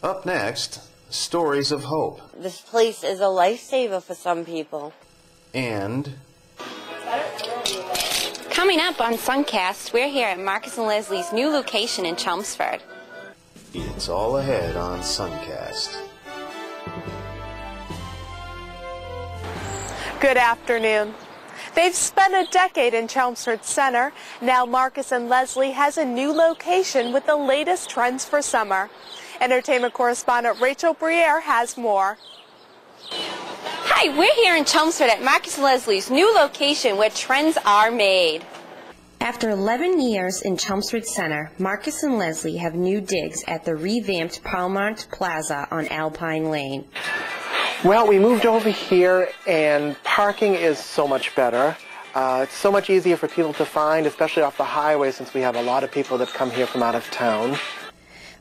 Up next, stories of hope. This place is a lifesaver for some people. And coming up on SunCast, we're here at Marcus and Leslie's new location in Chelmsford. it's all ahead on SunCast. Good afternoon. They've spent a decade in Chelmsford Center. Now Marcus and Leslie has a new location with the latest trends for summer. Entertainment correspondent Rachel Briere has more. Hi, we're here in Chelmsford at Marcus and Leslie's new location where trends are made. After 11 years in Chelmsford Center, Marcus and Leslie have new digs at the revamped Palmont Plaza on Alpine Lane. Well, we moved over here and parking is so much better. It's so much easier for people to find, especially off the highway, since we have a lot of people that come here from out of town.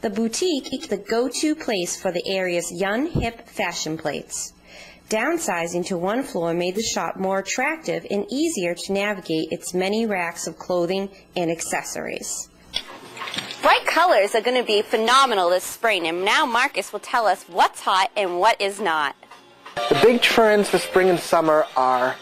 The boutique is the go-to place for the area's young, hip fashion plates. Downsizing to one floor made the shop more attractive and easier to navigate its many racks of clothing and accessories. Bright colors are going to be phenomenal this spring, and now Marcus will tell us what's hot and what is not. The big trends for spring and summer are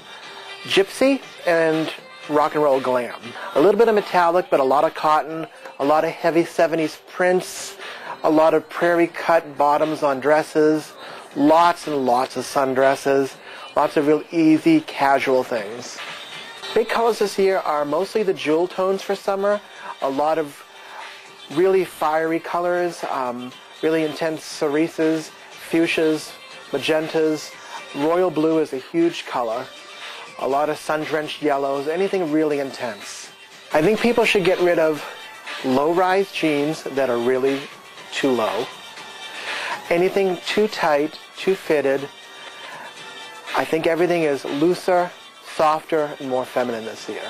gypsy and rock and roll glam. A little bit of metallic, but a lot of cotton, a lot of heavy 70s prints, a lot of prairie cut bottoms on dresses, lots and lots of sundresses, lots of real easy, casual things. Big colors this year are mostly the jewel tones for summer, a lot of really fiery colors, really intense cerises, fuchsias, magentas. Royal blue is a huge color. A lot of sun-drenched yellows, anything really intense. I think people should get rid of low-rise jeans that are really too low. Anything too tight, too fitted. I think everything is looser, softer, and more feminine this year.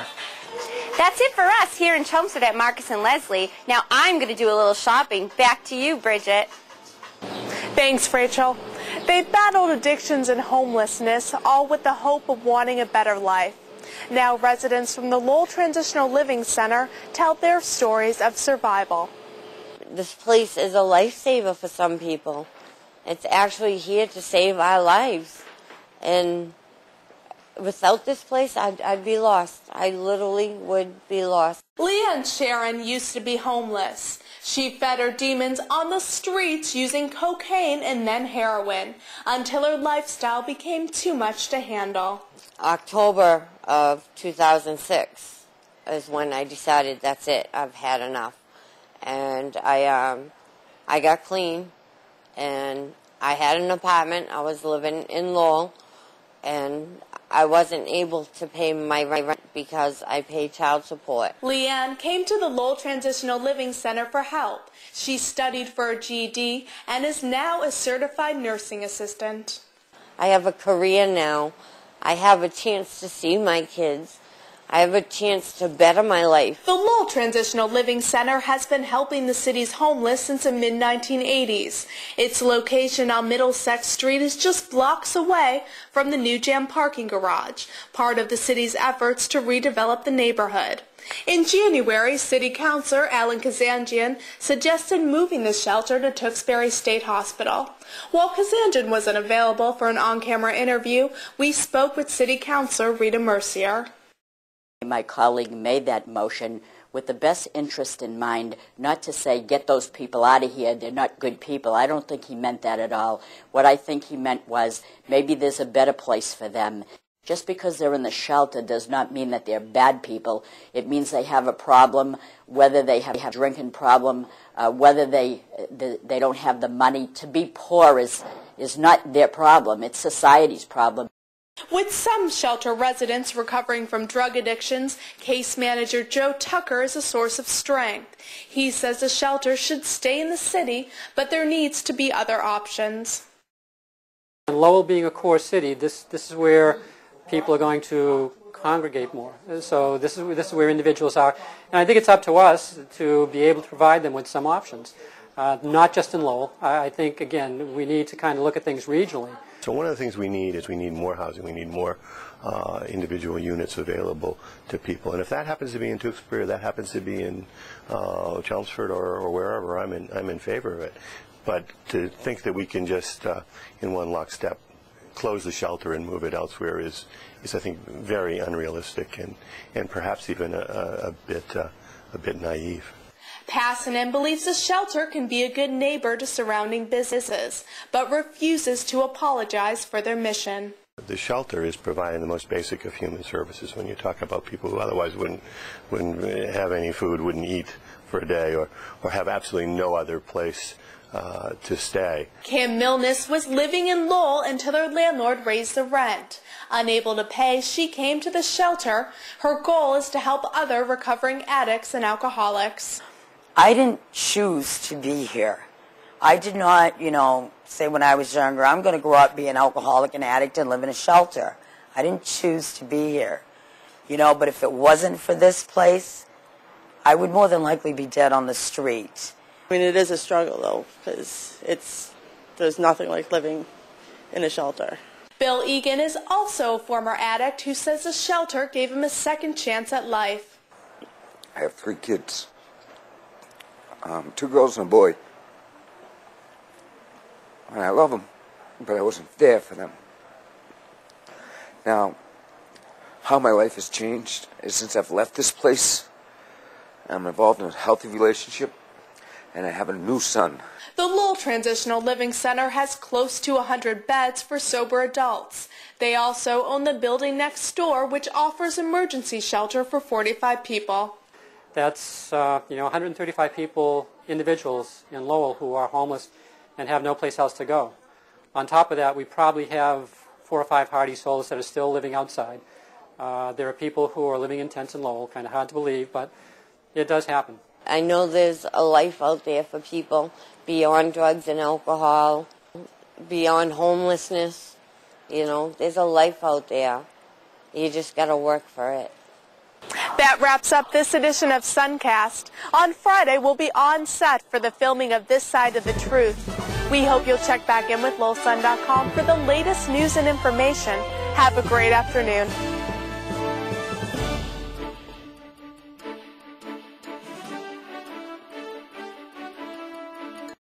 That's it for us here in Chelmsford at Marcus and Leslie. Now I'm going to do a little shopping. Back to you, Bridget. Thanks, Rachel. They've battled addictions and homelessness, all with the hope of wanting a better life. Now residents from the Lowell Transitional Living Center tell their stories of survival. This place is a lifesaver for some people. It's actually here to save our lives. And without this place, I'd be lost. I literally would be lost. Leanne Sharon used to be homeless. She fed her demons on the streets using cocaine and then heroin until her lifestyle became too much to handle. October of 2006 is when I decided that's it. I've had enough. And I got clean, and I had an apartment. I was living in Lowell, and I wasn't able to pay my rent because I pay child support. Leanne came to the Lowell Transitional Living Center for help. She studied for a GED and is now a certified nursing assistant. I have a career now. I have a chance to see my kids. I have a chance to better my life. The Lowell Transitional Living Center has been helping the city's homeless since the mid-1980s. Its location on Middlesex Street is just blocks away from the New Jam parking garage, part of the city's efforts to redevelop the neighborhood. In January, City Councilor Alan Kazanjian suggested moving the shelter to Tewksbury State Hospital. While Kazanjian wasn't available for an on-camera interview, we spoke with City Councilor Rita Mercier. My colleague made that motion with the best interest in mind, not to say get those people out of here, they're not good people. I don't think he meant that at all. What I think he meant was maybe there's a better place for them. Just because they're in the shelter does not mean that they're bad people. It means they have a problem, whether they have a drinking problem, whether they don't have the money. To be poor is not their problem, it's society's problem. With some shelter residents recovering from drug addictions, case manager Joe Tucker is a source of strength. He says the shelter should stay in the city, but there needs to be other options. Lowell being a core city, this is where people are going to congregate more. So this is where individuals are. And I think it's up to us to be able to provide them with some options, not just in Lowell. I think, again, we need to kind of look at things regionally. So one of the things we need is we need more housing. We need more individual units available to people. And if that happens to be in Tewksbury, or that happens to be in Chelmsford or wherever, I'm in favor of it. But to think that we can just, in one lockstep, close the shelter and move it elsewhere is I think, very unrealistic and perhaps even a bit naive. Passanen believes the shelter can be a good neighbor to surrounding businesses, but refuses to apologize for their mission. The shelter is providing the most basic of human services. When you talk about people who otherwise wouldn't have any food, wouldn't eat for a day, or have absolutely no other place to stay. Kim Milnes was living in Lowell until her landlord raised the rent. Unable to pay, she came to the shelter. Her goal is to help other recovering addicts and alcoholics. I didn't choose to be here. I did not, say when I was younger, I'm going to grow up, be an alcoholic and addict and live in a shelter. I didn't choose to be here. But if it wasn't for this place, I would more than likely be dead on the street. I mean, it is a struggle, though, because there's nothing like living in a shelter. Bill Egan is also a former addict who says the shelter gave him a second chance at life. I have 3 kids, 2 girls and a boy. And I love them, but I wasn't there for them. Now, how my life has changed is since I've left this place. I'm involved in a healthy relationship, and I have a new son. The Lowell Transitional Living Center has close to 100 beds for sober adults. They also own the building next door, which offers emergency shelter for 45 people. That's 135 individuals in Lowell who are homeless and have no place else to go. On top of that, we probably have 4 or 5 hardy souls that are still living outside. There are people who are living in tents in Lowell, kind of hard to believe, but it does happen. I know there's a life out there for people beyond drugs and alcohol, beyond homelessness. There's a life out there. You just got to work for it. That wraps up this edition of SunCast. On Friday, we'll be on set for the filming of This Side of the Truth. We hope you'll check back in with LowellSun.com for the latest news and information. Have a great afternoon.